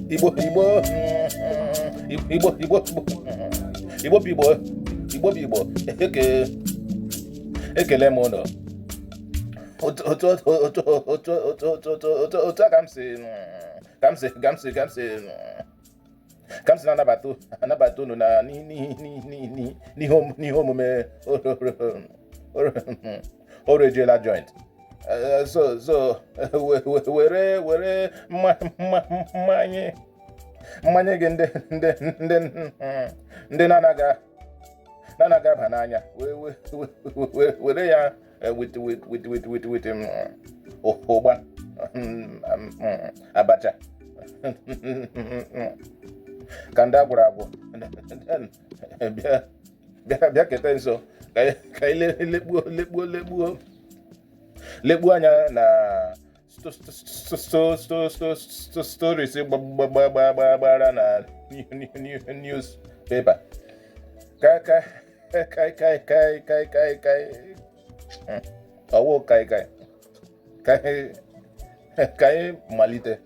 Igbo ekele m ụnụ otu a ka m si na-anabata unu na n'ihe omume OREJIELA joint. So were mmanye gị ndị na-anaghị aba n'anya were ya with ụgba abacha ka ndị agwụrụ agwụ bịa keta nso ka anyị lekpuo anya na stories gbara na newspaper ọwụ ka anyị malite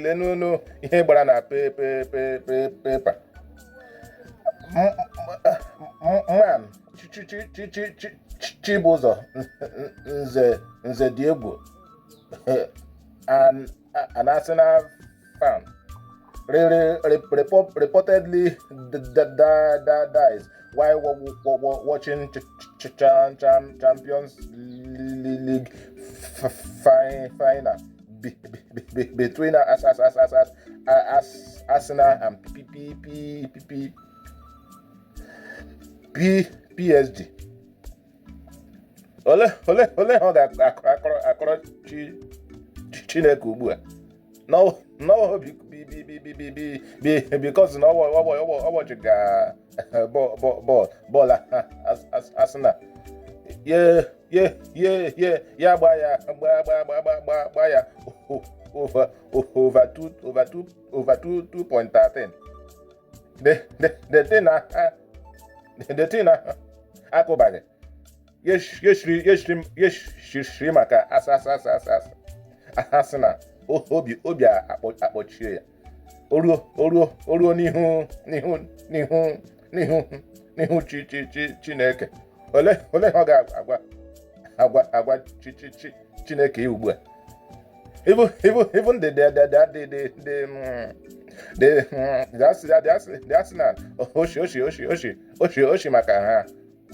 lenunu ihe gbara na pepa. Man Chibụzọ Nze dị egwu, an Arsenal fan, reportedly dies while watching Champions League final between Arsenal and PSG. Ole ọ ga-akọrọ Chineke ugbu a. No, because na ọwọchi ga bọọlụ Arsenal. Ya gba ya over 2.13. The thing akụbaghị yeshiri maka Arsenal obi akpọchie ya oruo n'ihu Chineke. Ole ọ ga-agwa Chineke ugbu a. Even the Arsenal oshi maka ha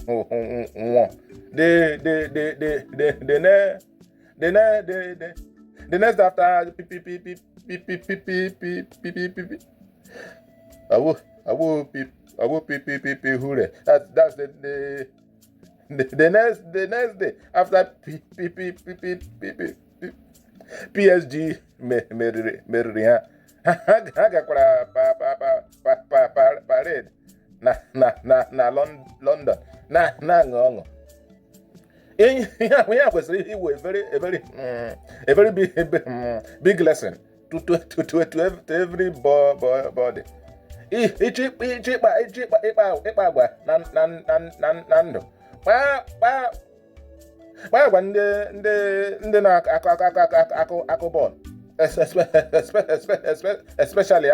nwụọ. The next after hure. That's the next day after PSG meriri ha. Ha gakwara parade na London na-aṅụ ọṅụ. Ihe a kwesịrị iwe a very big lesson to everybody. Ịchọ ịkpa agwa na ndụ. Kpaa agwa ndị na-akụ bọọlụ, especially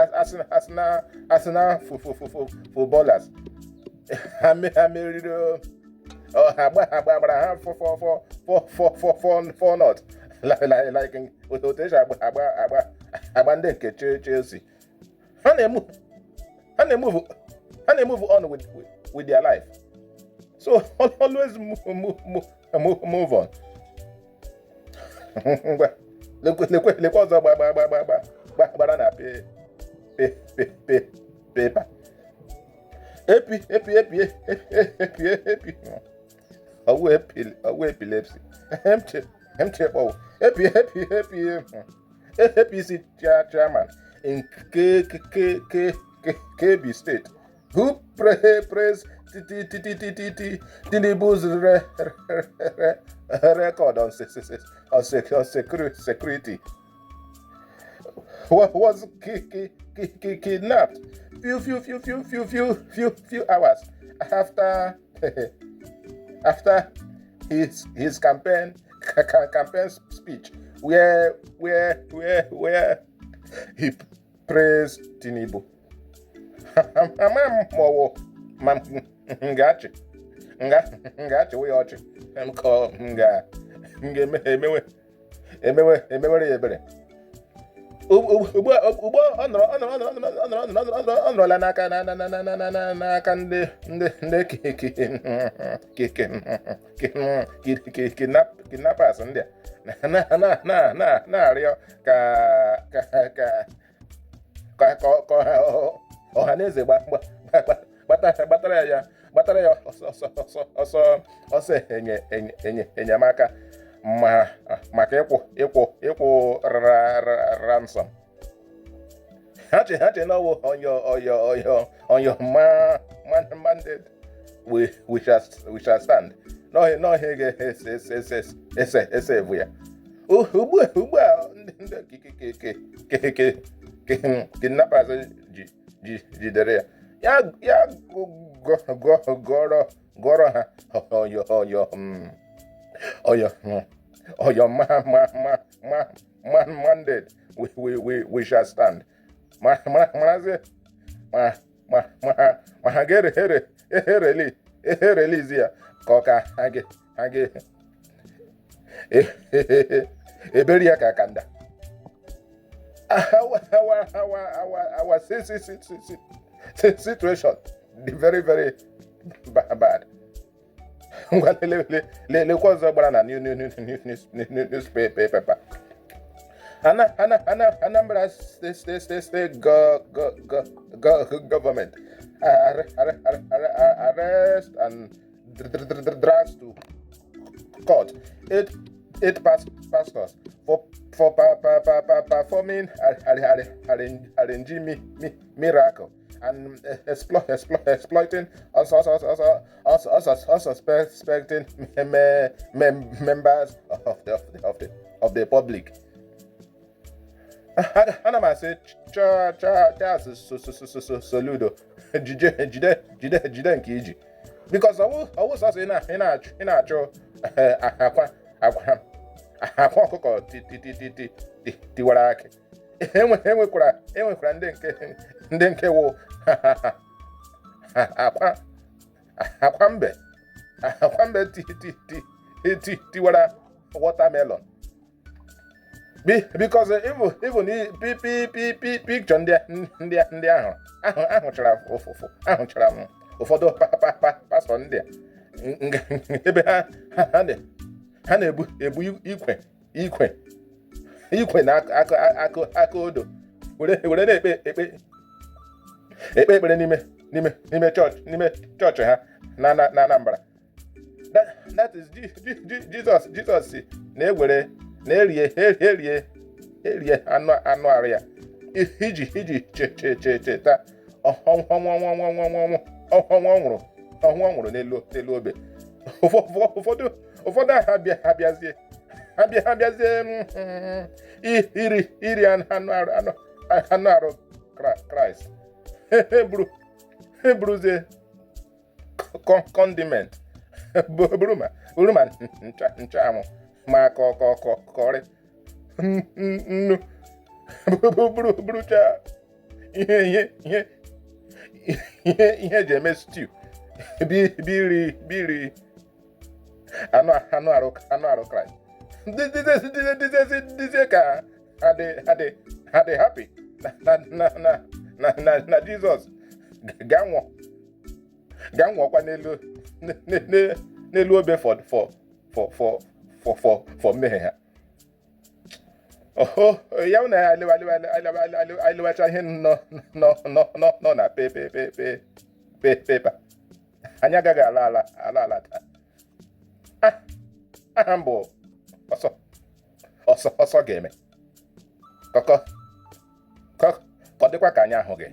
Arsenal footballers. Ha meriri agbara ha 4-0 like otu esi agba ndị nke Chelsea. Ha na-move on with their life. So always move on. Lekwa ọzọ gbara na pepa. Epi ọwụ epilepsy. APC chairman in Kebbi State, who praised Tinubu's record on security, was kidnapped few hours after his campaign campaign speech where he praised Tinubu. Ma ngachi we ọchị emewere ya ebere. Ugbu ọ nọrọla n'aka ndị kidnappers ndị a na-arịọ ka ọha na eze gbatara ya ọsọ enyemaka maka ịkwụ ransom. Ha che na ọwụ on your mandate we shall stand. N'ọhịa ga-esevu ya. Ugbu a ndị kidnappers jidere ya gọrọ ha oyo mandate we shall stand. Marazi ma ha ga-erelizi ya ka ọ ka ha eberi ya ka kanda. Our situation very very bad. Lekwa ọzọ gbara na newspaper. Anambra State government arrest and drags to court eight pastors for performing RNG miracle and exploiting unsuspecting members of the public. Ana m asị Charles Soludo jide nke iji, because ọwụ sọsọ ị na-achụ akwa ọkụkọ tiwara akị. Enwekwara ndị nke wụ akwa mbe tiwara watermelon. Because even picture ndị ahụchara ụfọdụ pastọ ndị ebe ha na-ebu ikwe na aka odo were na-ekpe ekpere n'ime chọọchị ha na Anambra. That is Jesus na-erie anụ arụ ya iji cheta ọnwụ ọ nwụrụ n'elu obe. Ụfọdụ abịazie iri anụ arụ Kraịst. Eburuzie condiment buru ma nchanwụ ma kọrị nnu burucha ihe eji eme stew biri anụ arụ Kraịst. Dizie ka ha dị happy na Jizọs ga-anwụọkwa n'elu obe for mmehie ha. Ya na aliwacha ihe nọ na pepa. Anyị agaghị ala taa. Aha mbụ ọsọ ga-eme ka ọ dịkwa ka anyị ahụ gị.